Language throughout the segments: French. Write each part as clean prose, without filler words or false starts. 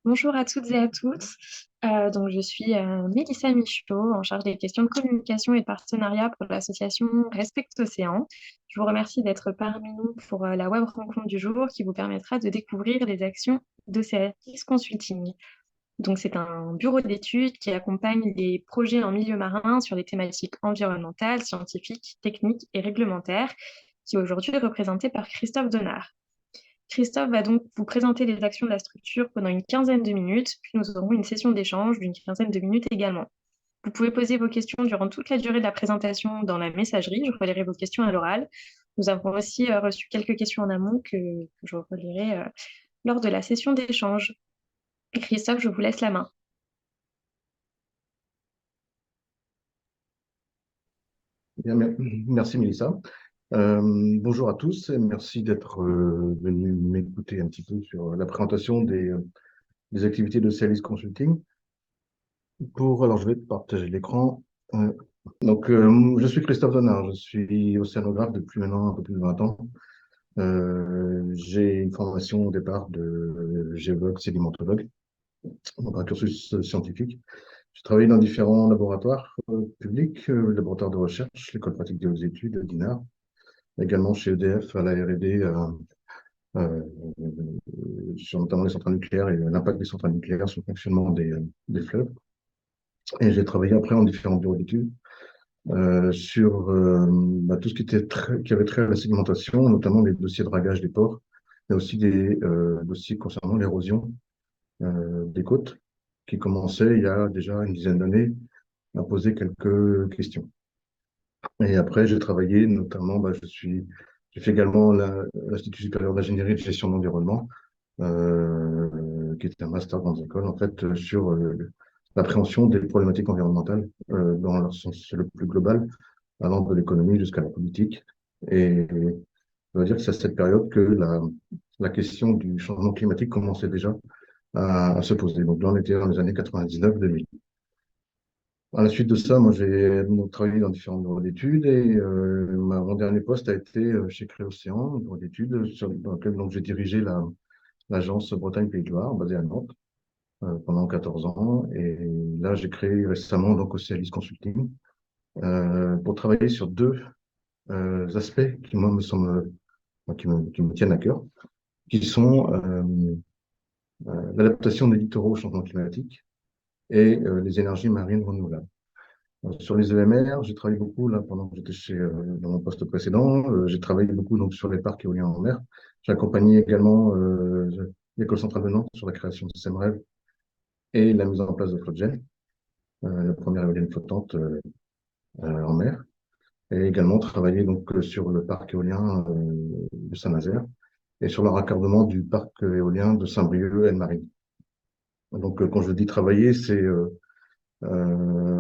Bonjour à toutes et à tous. Donc, je suis Mélissa Michaud, en charge des questions de communication et de partenariat pour l'association Respect Océan. Je vous remercie d'être parmi nous pour la web rencontre du jour qui vous permettra de découvrir les actions d'Oceanis Consulting. Donc, c'est un bureau d'études qui accompagne les projets en milieu marin sur les thématiques environnementales, scientifiques, techniques et réglementaires, qui aujourd'hui est représenté par Christophe Donard. Christophe va donc vous présenter les actions de la structure pendant une quinzaine de minutes, puis nous aurons une session d'échange d'une quinzaine de minutes également. Vous pouvez poser vos questions durant toute la durée de la présentation dans la messagerie. Je relirai vos questions à l'oral. Nous avons aussi reçu quelques questions en amont que je relirai lors de la session d'échange. Christophe, je vous laisse la main. Bien, merci Mélissa. Bonjour à tous et merci d'être venus m'écouter un petit peu sur la présentation des activités de Célis Consulting. Alors, je vais partager l'écran. Euh, je suis Christophe Donard, je suis océanographe depuis maintenant un peu plus de 20 ans. J'ai une formation au départ de géologue sédimentologue, donc un cursus scientifique. J'ai travaillé dans différents laboratoires publics, laboratoires de recherche, l'école pratique des hautes études, l'INAR, également chez EDF à la R&D, euh, sur notamment les centrales nucléaires et l'impact des centrales nucléaires sur le fonctionnement des fleuves. Et j'ai travaillé après en différents bureaux d'études sur tout ce qui avait trait à la sédimentation, notamment les dossiers de dragage des ports, mais aussi des dossiers concernant l'érosion des côtes, qui commençaient il y a déjà une dizaine d'années à poser quelques questions. Et après, j'ai travaillé notamment, j'ai fait également l'Institut supérieur d'ingénierie et de gestion de l'environnement, qui est un master dans les écoles, en fait, sur l'appréhension des problématiques environnementales dans leur sens le plus global, allant de l'économie jusqu'à la politique. Et on va dire que c'est à cette période que la question du changement climatique commençait déjà à se poser. Donc là, on était dans les années 99-2000. À la suite de ça, moi, j'ai donc travaillé dans différents bureaux d'études et mon dernier poste a été chez Créocéan, un bureau d'études dans lequel donc, j'ai dirigé l'agence Bretagne-Pays de Loire, basée à Nantes, pendant 14 ans. Et là, j'ai créé récemment donc Océalis Consulting pour travailler sur deux aspects qui, moi, qui me tiennent à cœur, qui sont l'adaptation des littoraux au changement climatique et les énergies marines renouvelables. Sur les EMR, j'ai travaillé beaucoup, là, pendant que j'étais dans mon poste précédent, j'ai travaillé beaucoup donc, sur les parcs éoliens en mer. J'ai accompagné également l'École centrale de Nantes sur la création de SEMREV et la mise en place de FloatGen, la première éolienne flottante en mer. Et également travaillé donc, sur le parc éolien de Saint-Nazaire et sur le raccordement du parc éolien de Saint-Brieuc-Elmarine. Donc, quand je dis travailler, c'est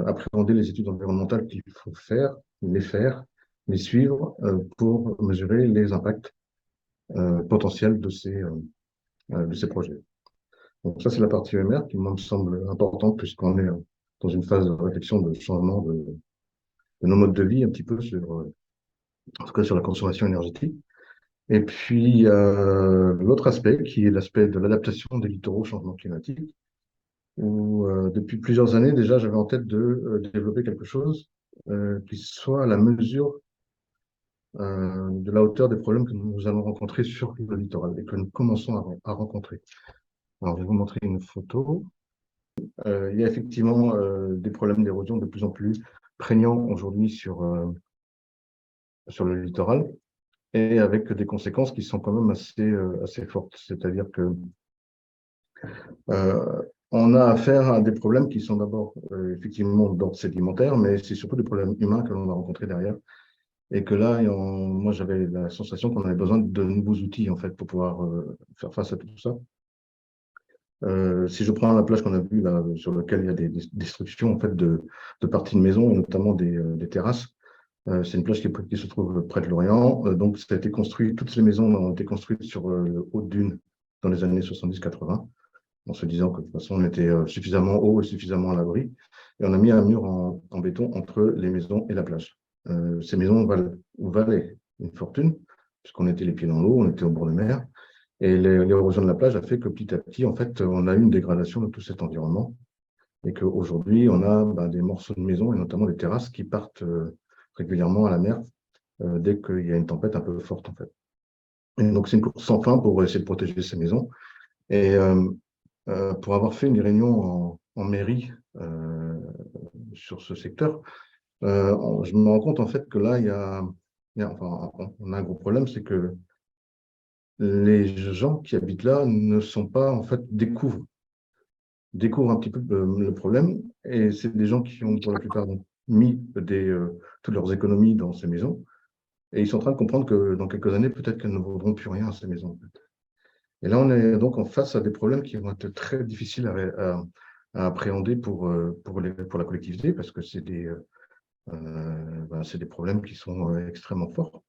appréhender les études environnementales qu'il faut faire, les suivre pour mesurer les impacts potentiels de ces projets. Donc ça, c'est la partie EMR qui moi, me semble importante puisqu'on est dans une phase de réflexion de changement de nos modes de vie, un petit peu en tout cas sur la consommation énergétique. Et puis, l'autre aspect qui est l'aspect de l'adaptation des littoraux au changement climatique, où depuis plusieurs années déjà, j'avais en tête de développer quelque chose qui soit à la mesure de la hauteur des problèmes que nous allons rencontrer sur le littoral et que nous commençons à rencontrer. Alors, je vais vous montrer une photo. Il y a effectivement des problèmes d'érosion de plus en plus prégnants aujourd'hui sur le littoral et avec des conséquences qui sont quand même assez fortes. C'est-à-dire que Euh, on a affaire à des problèmes qui sont d'abord effectivement d'ordre sédimentaire, mais c'est surtout des problèmes humains que l'on va rencontrer derrière. Et que là, moi, j'avais la sensation qu'on avait besoin de nouveaux outils en fait pour pouvoir faire face à tout ça. Si je prends la plage qu'on a vue là, sur laquelle il y a des destructions en fait de parties de maisons et notamment des terrasses, c'est une plage qui se trouve près de l'Orient. Donc, ça a été construit, toutes ces maisons ont été construites sur le haut de dunes dans les années 70-80 en se disant que de toute façon, on était suffisamment haut et suffisamment à l'abri. Et on a mis un mur en béton entre les maisons et la plage. Ces maisons valaient une fortune, puisqu'on était les pieds dans l'eau, on était au bord de mer. Et l'érosion de la plage a fait que petit à petit, en fait, on a eu une dégradation de tout cet environnement et qu'aujourd'hui, on a des morceaux de maisons et notamment des terrasses qui partent régulièrement à la mer dès qu'il y a une tempête un peu forte, en fait. Et donc, c'est une course sans fin pour essayer de protéger ces maisons. Et pour avoir fait une réunion en mairie sur ce secteur, je me rends compte en fait que là, enfin, on a un gros problème, c'est que les gens qui habitent là ne sont pas, en fait, découvrent un petit peu le problème. Et c'est des gens qui ont, pour la plupart, mis toutes leurs économies dans ces maisons. Et ils sont en train de comprendre que dans quelques années, peut-être qu'elles ne vaudront plus rien, ces maisons, en fait. Et là, on est donc en face à des problèmes qui vont être très difficiles à appréhender pour la collectivité, parce que c'est des problèmes qui sont extrêmement forts.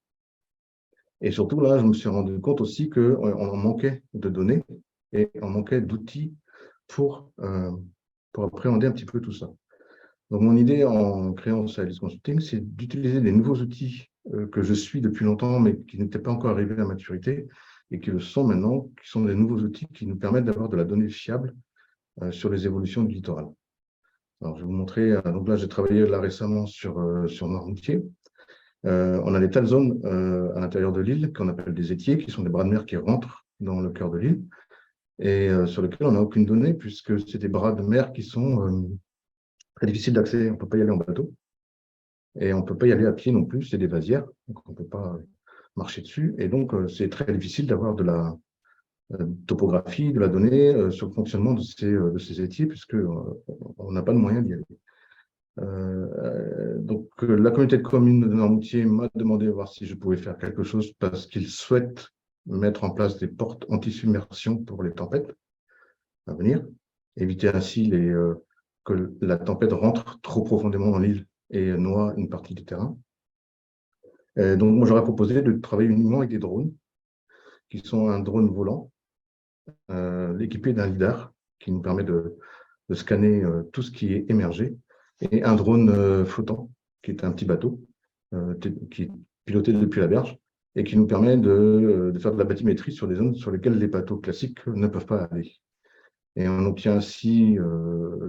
Et surtout, là, je me suis rendu compte aussi qu'on manquait de données et on manquait d'outils pour appréhender un petit peu tout ça. Donc, mon idée en créant Saelis Consulting, c'est d'utiliser des nouveaux outils que je suis depuis longtemps, mais qui n'étaient pas encore arrivés à maturité et qui le sont maintenant, qui sont des nouveaux outils qui nous permettent d'avoir de la donnée fiable sur les évolutions du littoral. Alors, je vais vous montrer. Donc là, j'ai travaillé là récemment sur Noirmoutier. On a des telles zones à l'intérieur de l'île qu'on appelle des étiers, qui sont des bras de mer qui rentrent dans le cœur de l'île et sur lesquels on n'a aucune donnée puisque c'est des bras de mer qui sont très difficiles d'accès. On ne peut pas y aller en bateau et on ne peut pas y aller à pied non plus. C'est des vasières, donc on ne peut pas marcher dessus. Et donc, c'est très difficile d'avoir de la topographie, de la donnée sur le fonctionnement de ces étiers puisque on n'a pas de moyen d'y aller. Donc, la communauté de communes de Noirmoutier m'a demandé de voir si je pouvais faire quelque chose parce qu'ils souhaitent mettre en place des portes anti-submersion pour les tempêtes à venir, éviter ainsi que la tempête rentre trop profondément dans l'île et noie une partie du terrain. Donc, moi, j'aurais proposé de travailler uniquement avec des drones, qui sont un drone volant, équipé d'un lidar, qui nous permet de scanner tout ce qui est émergé, et un drone flottant, qui est un petit bateau, qui est piloté depuis la berge, et qui nous permet de faire de la bathymétrie sur des zones sur lesquelles les bateaux classiques ne peuvent pas aller. Et on obtient ainsi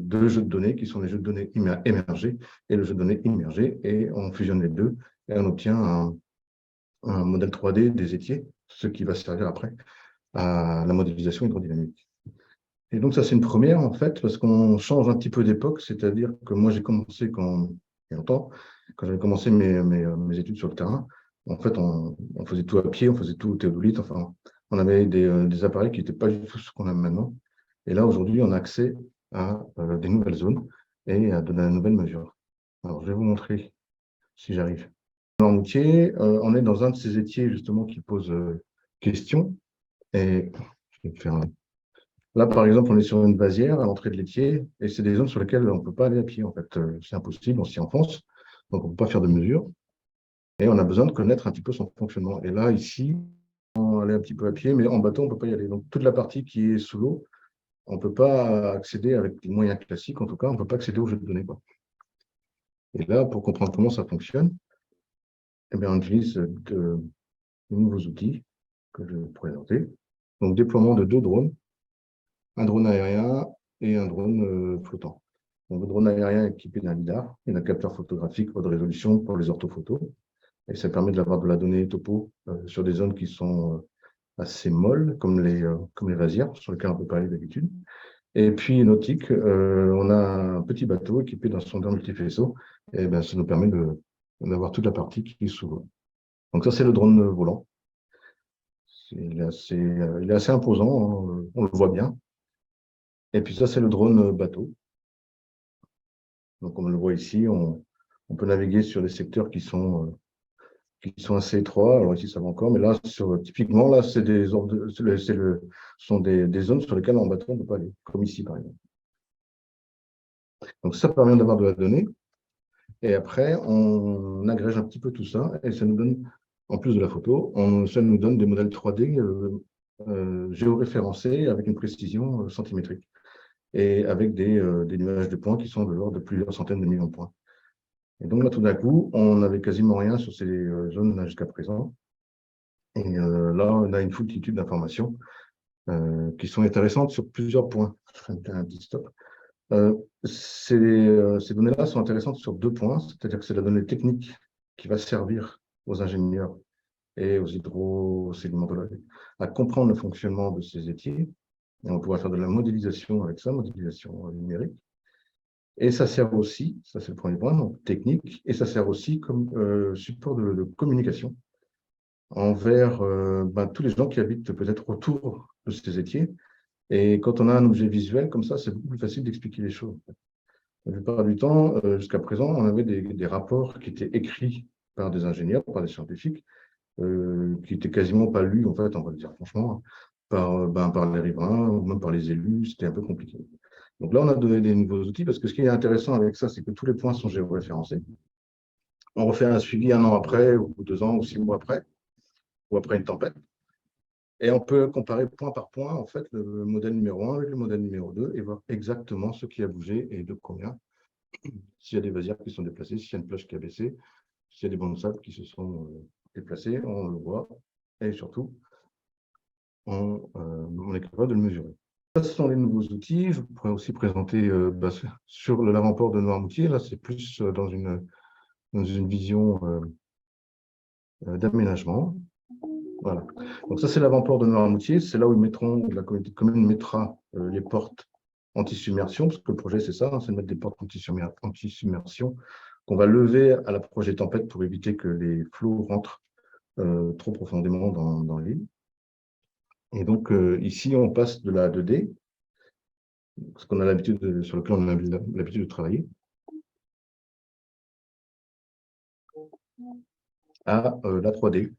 deux jeux de données, qui sont les jeux de données émergés et le jeu de données immergé, et on fusionne les deux, et on obtient un modèle 3D des étiers, ce qui va servir après à la modélisation hydrodynamique. Et donc, ça, c'est une première, en fait, parce qu'on change un petit peu d'époque, c'est-à-dire que moi, j'ai commencé il y a longtemps, quand j'avais commencé mes études sur le terrain, en fait, on faisait tout à pied, on faisait tout au théodolite, enfin, on avait des appareils qui n'étaient pas du tout ce qu'on a maintenant. Et là, aujourd'hui, on a accès à des nouvelles zones et à de la nouvelle mesure. Alors, je vais vous montrer si j'arrive. Dans Moutier, on est dans un de ces étiers, justement, qui pose question. Et je vais faire là, par exemple, on est sur une vasière à l'entrée de l'étier, et c'est des zones sur lesquelles on ne peut pas aller à pied, en fait. C'est impossible, on s'y enfonce, donc on ne peut pas faire de mesures, et on a besoin de connaître un petit peu son fonctionnement. Et là, ici, on va aller un petit peu à pied, mais en bateau, on ne peut pas y aller. Donc, toute la partie qui est sous l'eau, on ne peut pas accéder avec les moyens classiques, en tout cas, on ne peut pas accéder aux jeux de données, quoi. Et là, pour comprendre comment ça fonctionne, eh bien, on utilise de nouveaux outils que je vais vous présenter. Donc, déploiement de deux drones, un drone aérien et un drone flottant. Donc, le drone aérien est équipé d'un lidar et d'un capteur photographique haute résolution pour les orthophotos. Et ça permet d'avoir de la donnée topo sur des zones qui sont assez molles, comme les vasières, sur lesquelles on peut pas aller d'habitude. Et puis, nautique, on a un petit bateau équipé d'un sondeur multifaisceau. Et ben, ça nous permet d'avoir toute la partie qui est sous l'eau. Donc, ça, c'est le drone volant. Il est assez imposant, hein, on le voit bien. Et puis, ça, c'est le drone bateau. Donc, comme on le voit ici, on peut naviguer sur des secteurs qui sont assez étroits. Alors ici, ça va encore, mais là, typiquement, là, c'est sont des zones sur lesquelles en bateau, on ne peut pas aller, comme ici, par exemple. Donc, ça permet d'avoir de la donnée. Et après, on agrège un petit peu tout ça et ça nous donne, en plus de la photo, ça nous donne des modèles 3D géoréférencés avec une précision centimétrique et avec des nuages de points qui sont de l'ordre de plusieurs centaines de millions de points. Et donc là, tout d'un coup, on n'avait quasiment rien sur ces zones-là jusqu'à présent. Et là, on a une foultitude d'informations qui sont intéressantes sur plusieurs points. Je ferai un petit stop. Ces données-là sont intéressantes sur 2 points, c'est-à-dire que c'est la donnée technique qui va servir aux ingénieurs et aux hydrosédimentologues à comprendre le fonctionnement de ces étiers. Et on pourra faire de la modélisation avec ça, modélisation numérique. Et ça sert aussi, ça c'est le premier point, donc technique, et ça sert aussi comme support de communication envers tous les gens qui habitent peut-être autour de ces étiers. Et quand on a un objet visuel comme ça, c'est beaucoup plus facile d'expliquer les choses. La plupart du temps, jusqu'à présent, on avait des rapports qui étaient écrits par des ingénieurs, par des scientifiques, qui n'étaient quasiment pas lus, en fait, on va le dire franchement, par les riverains ou même par les élus. C'était un peu compliqué. Donc là, on a donné des nouveaux outils parce que ce qui est intéressant avec ça, c'est que tous les points sont géoréférencés. On refait un suivi 1 an après, ou 2 ans, ou 6 mois après, ou après une tempête. Et on peut comparer point par point, en fait, le modèle numéro 1 avec le modèle numéro 2 et voir exactement ce qui a bougé et de combien. S'il y a des vasières qui sont déplacées, s'il y a une plage qui a baissé, s'il y a des bancs de sable qui se sont déplacés, on le voit. Et surtout, on est capable de le mesurer. Ça, ce sont les nouveaux outils. Je pourrais aussi présenter sur l'avant-port de Noirmoutier. Là, c'est plus dans une vision d'aménagement. Voilà. Donc ça, c'est l'avant-port de Noirmoutier. C'est là où la communauté de communes mettra les portes anti-submersion, parce que le projet, c'est ça, hein, c'est de mettre des portes anti-submersion qu'on va lever à la projet tempête pour éviter que les flots rentrent trop profondément dans l'île. Et donc, ici, on passe de la 2D, ce qu'on a sur lequel on a l'habitude de travailler, à la 3D.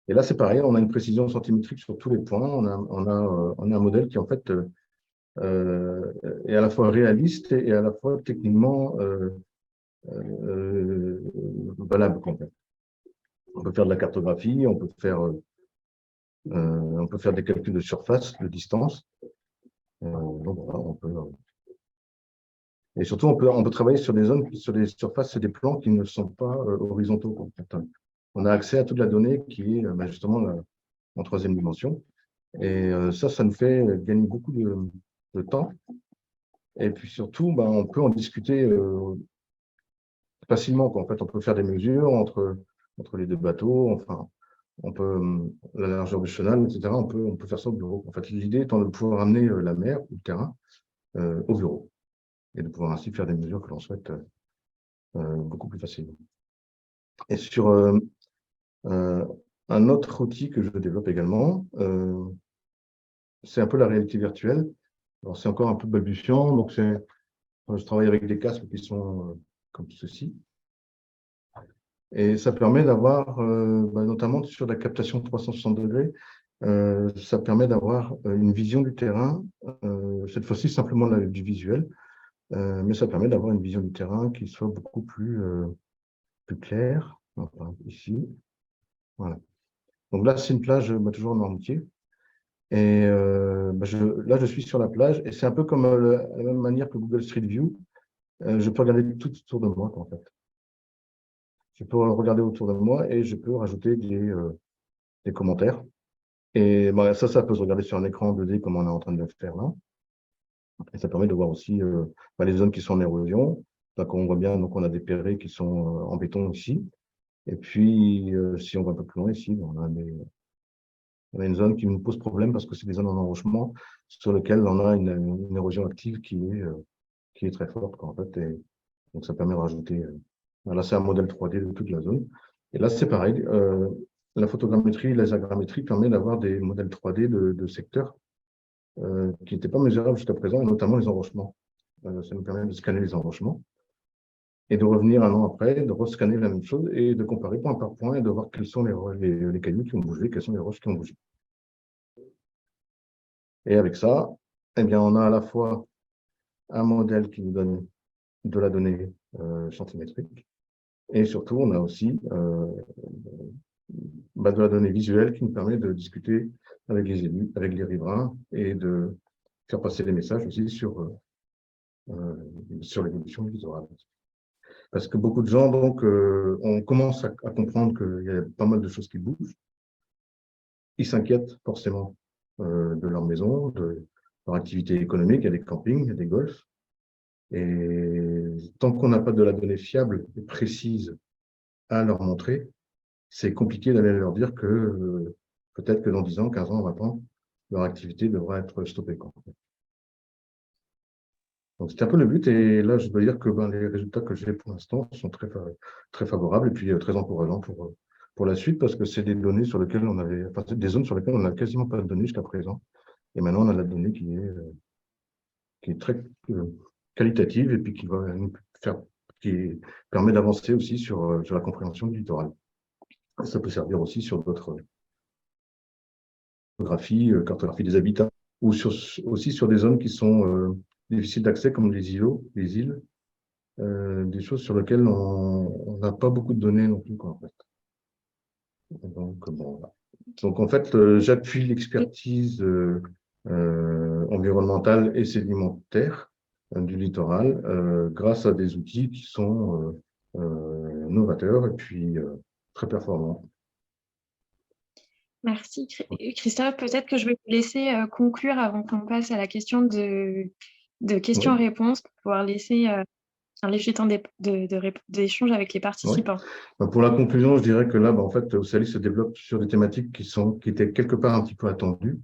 Et là, c'est pareil, on a une précision centimétrique sur tous les points. On a un modèle qui, en fait, est à la fois réaliste et à la fois techniquement valable. En fait. On peut faire de la cartographie, on peut faire des calculs de surface, de distance. Donc voilà, et surtout, on peut travailler sur des zones, sur des surfaces et des plans qui ne sont pas horizontaux. En fait. On a accès à toute la donnée qui est justement en 3e dimension. Et ça nous fait gagner beaucoup de temps. Et puis surtout, on peut en discuter facilement. En fait, on peut faire des mesures entre les 2 bateaux. Enfin, on peut la largeur du chenal, etc. On peut faire ça au bureau. En fait, l'idée étant de pouvoir amener la mer ou le terrain au bureau et de pouvoir ainsi faire des mesures que l'on souhaite beaucoup plus facilement. Et sur un autre outil que je développe également, c'est un peu la réalité virtuelle. Alors, c'est encore un peu balbutiant, donc je travaille avec des casques qui sont comme ceci. Et ça permet d'avoir, notamment sur la captation 360 degrés, ça permet d'avoir une vision du terrain, cette fois-ci simplement du visuel, mais ça permet d'avoir une vision du terrain qui soit beaucoup plus claire. Enfin, ici, voilà. Donc là, c'est une plage, toujours en Noirmoutier. Et là, je suis sur la plage, et c'est un peu comme la même manière que Google Street View. Je peux regarder tout autour de moi, en fait. Je peux regarder autour de moi et je peux rajouter des commentaires. Et ça peut se regarder sur un écran 2D comme on est en train de le faire là. Et ça permet de voir aussi les zones qui sont en érosion. Donc, on voit bien, donc on a des perrets qui sont en béton ici. Et puis, si on va un peu plus loin ici, on a une zone qui nous pose problème parce que c'est des zones en enrochement sur lesquelles on a une érosion active qui est très forte, en fait. Et donc, ça permet de rajouter. Là, c'est un modèle 3D de toute la zone. Et là, c'est pareil. La photogrammétrie, la grammétrie permet d'avoir des modèles 3D de secteurs qui n'étaient pas mesurables jusqu'à présent, et notamment les enrochements. Ça nous permet de scanner les enrochements et de revenir 1 an après, de rescanner la même chose et de comparer point par point et de voir quels sont les cailloux qui ont bougé, quelles sont les roches qui ont bougé. Et avec ça, eh bien, on a à la fois un modèle qui nous donne de la donnée centimétrique et surtout, on a aussi de la donnée visuelle qui nous permet de discuter avec les élus, avec les riverains et de faire passer des messages aussi sur l'évolution du littoral. Parce que beaucoup de gens, donc, on commence à comprendre qu'il y a pas mal de choses qui bougent. Ils s'inquiètent forcément de leur maison, de leur activité économique. Il y a des campings, il y a des golfs. Et tant qu'on n'a pas de la donnée fiable et précise à leur montrer, c'est compliqué d'aller leur dire que peut-être que dans 10 ans, 15 ans, 20 ans, leur activité devra être stoppée, quoi. Donc, c'était un peu le but. Et là, je dois dire que ben, les résultats que j'ai pour l'instant sont très favorables et puis très encourageants pour la suite parce que c'est des données sur lesquelles on avait, enfin, c'est des zones sur lesquelles on n'a quasiment pas de données jusqu'à présent. Et maintenant, on a la donnée qui est très qualitative et puis qui va nous faire, qui permet d'avancer aussi sur la compréhension du littoral. Ça peut servir aussi sur d'autres cartographie des habitats, ou aussi sur des zones qui sont difficiles d'accès, comme les îles, des choses sur lesquelles on n'a pas beaucoup de données non plus, quoi, en fait. Donc, bon, voilà. Donc, en fait, j'appuie l'expertise environnementale et sédimentaire du littoral grâce à des outils qui sont novateurs et puis très performants. Merci, Christophe. Peut-être que je vais vous laisser conclure avant qu'on passe à la question de Oui, questions-réponses pour pouvoir laisser un léger temps d'échange avec les oui. participants. Pour la conclusion, je dirais que là, en fait, Ocealis se développe sur des thématiques qui étaient quelque part un petit peu attendues,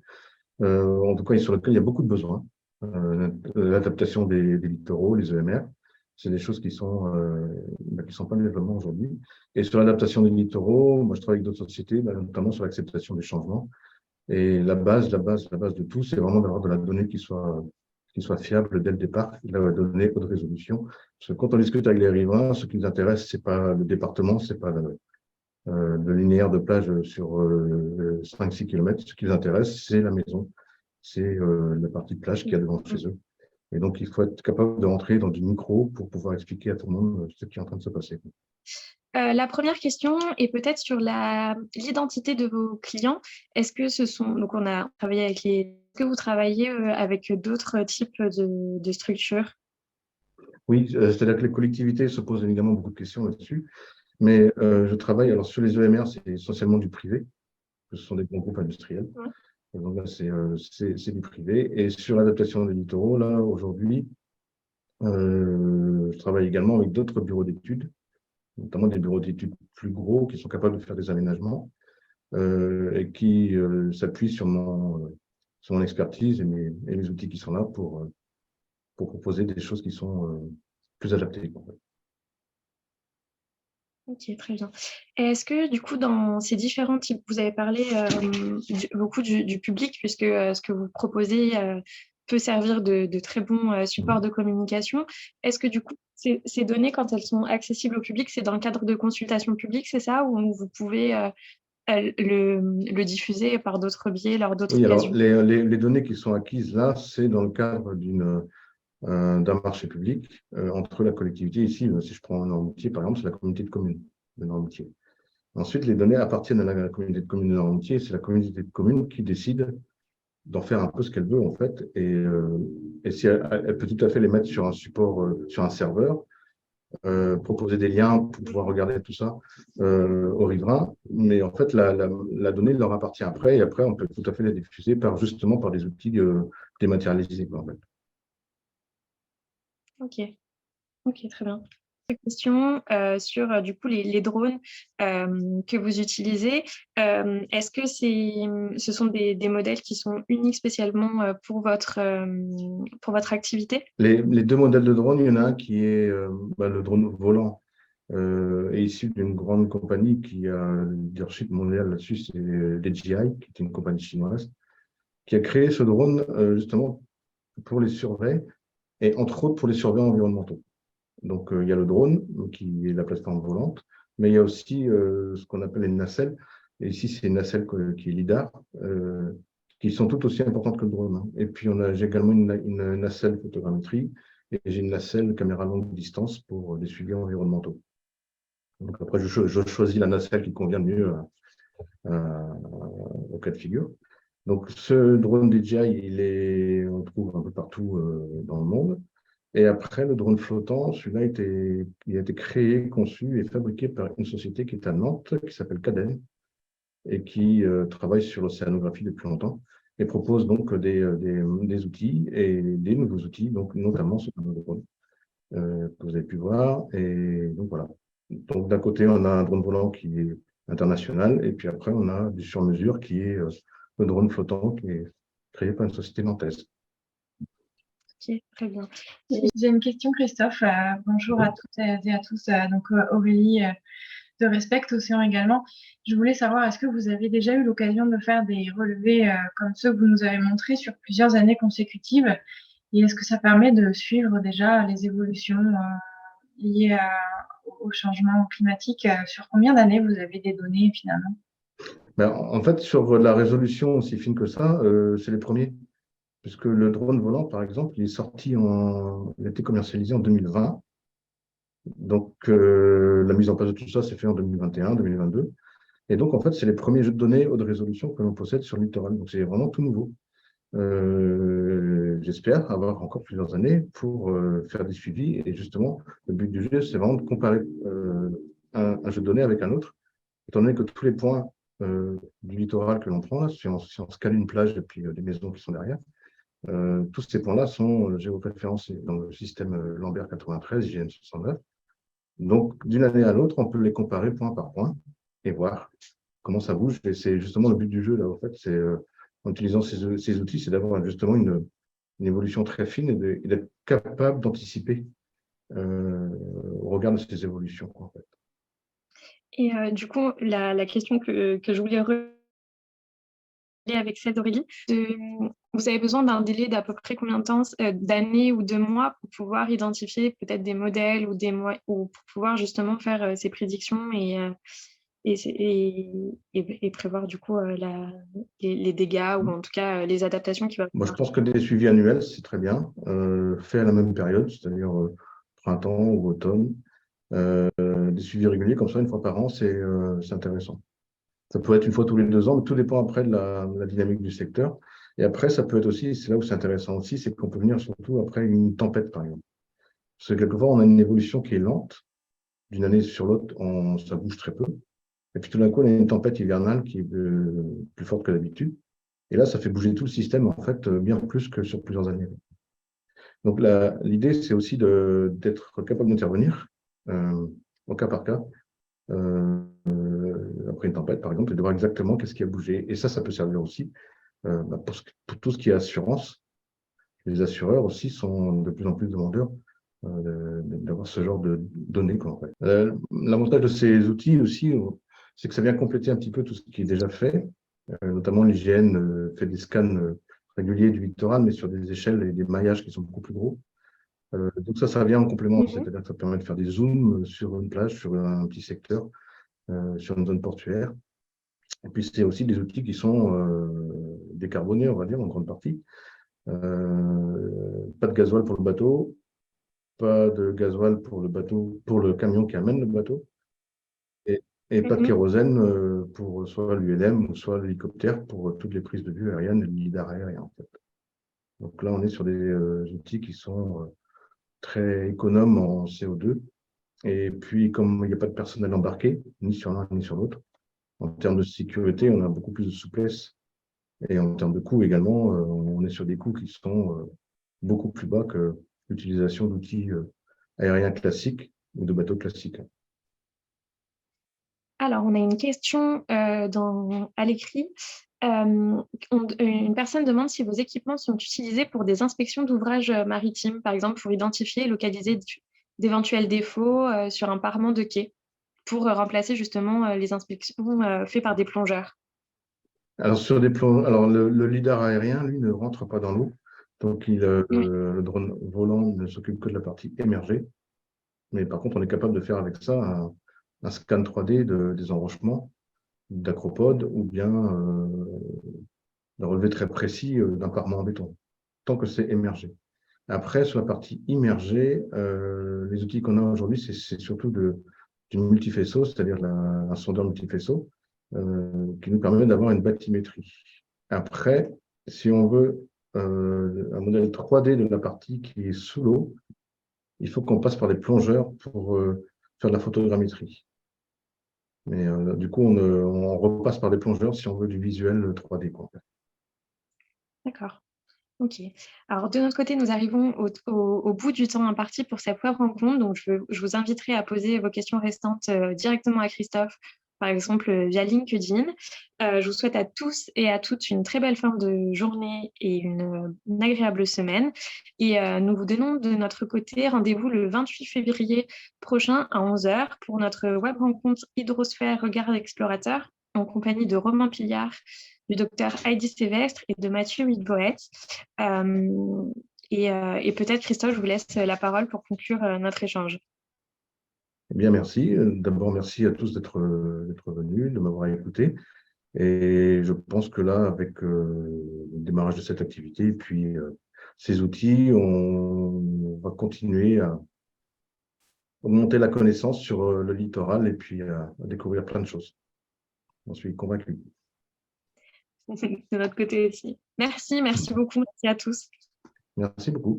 en tout cas sur lesquelles il y a beaucoup de besoins. L'adaptation des littoraux, les EMR, c'est des choses qui sont pas en développement aujourd'hui. Et sur l'adaptation des littoraux, moi, je travaille avec d'autres sociétés, notamment sur l'acceptation des changements. Et la base de tout, c'est vraiment d'avoir de la donnée qui soit fiable dès le départ, de la donnée haute résolution. Parce que quand on discute avec les riverains, ce qui les intéresse, c'est pas le département, c'est pas le linéaire de plage sur 5-6 km. Ce qui les intéresse, c'est la maison, c'est la partie de plage qu'il y a devant chez eux. Et donc, il faut être capable de rentrer dans du micro pour pouvoir expliquer à tout le monde ce qui est en train de se passer. La première question est peut-être sur l'identité de vos clients. Est-ce que donc on a travaillé est-ce que vous travaillez avec d'autres types de structures? Oui, c'est-à-dire que les collectivités se posent évidemment beaucoup de questions là-dessus, mais je travaille, alors sur les EMR, c'est essentiellement du privé, ce sont des grands groupes industriels. Ouais. Et donc là, c'est du privé. Et sur l'adaptation des littoraux, là, aujourd'hui, je travaille également avec d'autres bureaux d'études, notamment des bureaux d'études plus gros qui sont capables de faire des aménagements et qui s'appuient sur mon expertise et les outils qui sont là pour proposer des choses qui sont plus adaptées, en fait. Ok, très bien. Est-ce que du coup, dans ces différents types, vous avez parlé beaucoup du public, puisque ce que vous proposez peut servir de très bon support de communication. Est-ce que du coup, ces données, quand elles sont accessibles au public, c'est dans le cadre de consultation publique, c'est ça, ou vous pouvez le diffuser par d'autres biais lors d'autres Oui, alors occasions? les données qui sont acquises là, c'est dans le cadre d'un marché public entre la collectivité. Ici, si je prends un Noirmoutier, par exemple, c'est la communauté de communes de Noirmoutier. Ensuite, les données appartiennent à la communauté de communes de Noirmoutier. C'est la communauté de communes qui décide d'en faire un peu ce qu'elle veut, en fait. Et si elle peut tout à fait les mettre sur un support, sur un serveur, proposer des liens pour pouvoir regarder tout ça aux riverains. Mais en fait, la donnée leur appartient après. Et après, on peut tout à fait la diffuser justement par des outils dématérialisés, quoi, en fait. Ok, ok, très bien. Question sur du coup les drones que vous utilisez. Est-ce que ce sont des modèles qui sont uniques spécialement pour votre activité? Les deux modèles de drone, il y en a un qui est le drone volant est issu d'une grande compagnie qui a le leadership mondial là-dessus, c'est DJI, qui est une compagnie chinoise, qui a créé ce drone justement pour les surveys et entre autres pour les surveys environnementaux. Donc il y a le drone qui est la plateforme volante, mais il y a aussi ce qu'on appelle une nacelle. Et ici, c'est une nacelle qui est LIDAR, qui sont tout aussi importantes que le drone, hein. Et puis j'ai également une nacelle photogrammétrie et j'ai une nacelle caméra longue distance pour des suivis environnementaux. Donc après, je choisis la nacelle qui convient mieux au cas de figure. Donc ce drone DJI, on le trouve un peu partout dans le monde. Et après, le drone flottant, celui-là il a été créé, conçu et fabriqué par une société qui est à Nantes, qui s'appelle Cadem, et qui travaille sur l'océanographie depuis longtemps, et propose donc des outils et des nouveaux outils, donc notamment ce fameux drone que vous avez pu voir. Et donc voilà. Donc d'un côté, on a un drone volant qui est international, et puis après, on a du sur-mesure qui est le drone flottant qui est créé par une société nantaise. Ok, très bien. J'ai une question, Christophe. Bonjour à Oui. toutes et à tous. Aurélie de Respect Océan également. Je voulais savoir, est-ce que vous avez déjà eu l'occasion de faire des relevés comme ceux que vous nous avez montrés sur plusieurs années consécutives? Et est-ce que ça permet de suivre déjà les évolutions liées au changement climatique? Sur combien d'années vous avez des données finalement? Ben, en fait, sur la résolution aussi fine que ça, c'est les premiers. Puisque le drone volant, par exemple, il a été commercialisé en 2020. Donc, la mise en place de tout ça s'est fait en 2021, 2022. Et donc, en fait, c'est les premiers jeux de données haute résolution que l'on possède sur le littoral. Donc, c'est vraiment tout nouveau. J'espère avoir encore plusieurs années pour faire des suivis. Et justement, le but du jeu, c'est vraiment de comparer un jeu de données avec un autre, étant donné que tous les points du littoral que l'on prend, là, si on scale une plage et puis les maisons qui sont derrière, tous ces points-là sont géopréférencés dans le système Lambert 93, IGN 69. Donc, d'une année à l'autre, on peut les comparer point par point et voir comment ça bouge. Et c'est justement le but du jeu, là, en fait, c'est en utilisant ces outils, c'est d'avoir justement une évolution très fine et d'être capable d'anticiper au regard de ces évolutions, en fait. Et du coup, la question que je voulais relier avec celle d'Aurélie, vous avez besoin d'un délai d'à peu près combien de temps, d'années ou de mois pour pouvoir identifier peut-être des modèles ou pour pouvoir justement faire ces prédictions et prévoir du coup les dégâts ou en tout cas les adaptations qui vont Moi, je avoir. pense que des suivis annuels, c'est très bien, fait à la même période, c'est-à-dire printemps ou automne. Des suivis réguliers comme ça, une fois par an, c'est intéressant. Ça peut être une fois tous les 2 ans, mais tout dépend après de la dynamique du secteur. Et après, ça peut être aussi, c'est là où c'est intéressant aussi, c'est qu'on peut venir surtout après une tempête, par exemple. Parce que quelquefois, on a une évolution qui est lente, d'une année sur l'autre, ça bouge très peu. Et puis tout d'un coup, on a une tempête hivernale qui est plus forte que d'habitude. Et là, ça fait bouger tout le système, en fait, bien plus que sur plusieurs années. Donc l'idée, c'est aussi d'être capable d'intervenir au cas par cas, après une tempête, par exemple, et de voir exactement qu'est-ce qui a bougé. Et ça peut servir aussi pour tout ce qui est assurance. Les assureurs aussi sont de plus en plus demandeurs d'avoir ce genre de données, quoi, en fait. L'avantage de ces outils aussi, c'est que ça vient compléter un petit peu tout ce qui est déjà fait. Notamment, l'IGN fait des scans réguliers du littoral, mais sur des échelles et des maillages qui sont beaucoup plus gros. Donc ça vient en complément, Mhm. c'est-à-dire que ça permet de faire des zooms sur une plage, sur un petit secteur, sur une zone portuaire. Et puis c'est aussi des outils qui sont décarbonés, on va dire, en grande partie. Pas de gasoil pour le bateau, pas de gasoil pour le bateau, pour le camion qui amène le bateau, et, et pas de Mhm. kérosène pour soit l'ULM ou soit l'hélicoptère pour toutes les prises de vue aériennes et le lidar aérien, en fait. Donc là, on est sur des outils qui sont très économes en CO2. Et puis, comme il n'y a pas de personnel embarqué, ni sur l'un ni sur l'autre, en termes de sécurité, on a beaucoup plus de souplesse. Et en termes de coûts également, on est sur des coûts qui sont beaucoup plus bas que l'utilisation d'outils aériens classiques ou de bateaux classiques. Alors, on a une question à l'écrit. Une personne demande si vos équipements sont utilisés pour des inspections d'ouvrages maritimes, par exemple pour identifier et localiser d'éventuels défauts sur un parement de quai, pour remplacer justement les inspections faites par des plongeurs. Alors, le lidar aérien, lui, ne rentre pas dans l'eau. Donc, Oui. le drone volant ne s'occupe que de la partie émergée. Mais par contre, on est capable de faire avec ça un scan 3D des enrochements, d'acropodes ou bien d'un relevé très précis d'un parement en béton, tant que c'est émergé. Après, sur la partie immergée, les outils qu'on a aujourd'hui, c'est surtout du multifaisceau, c'est-à-dire un sondeur multifaisceau, qui nous permet d'avoir une bathymétrie. Après, si on veut un modèle 3D de la partie qui est sous l'eau, il faut qu'on passe par les plongeurs pour faire de la photogrammétrie. Mais du coup, on repasse par les plongeurs si on veut du visuel 3D, quoi. D'accord. Ok. Alors, de notre côté, nous arrivons au bout du temps imparti pour cette web rencontre. Donc, je vous inviterai à poser vos questions restantes directement à Christophe, par exemple via LinkedIn. Je vous souhaite à tous et à toutes une très belle fin de journée et une agréable semaine. Et nous vous donnons de notre côté rendez-vous le 28 février prochain à 11 heures pour notre web rencontre Hydrosphère Regard Explorateur en compagnie de Romain Pillard, du docteur Heidi Sévestre et de Mathieu Midboet. Et peut-être, Christophe, je vous laisse la parole pour conclure notre échange. Eh bien, merci. D'abord, merci à tous d'être venus, de m'avoir écouté. Et je pense que là, avec le démarrage de cette activité et puis ces outils, on va continuer à augmenter la connaissance sur le littoral et puis à découvrir plein de choses. J'en suis convaincu. De notre côté aussi. Merci beaucoup. Merci à tous. Merci beaucoup.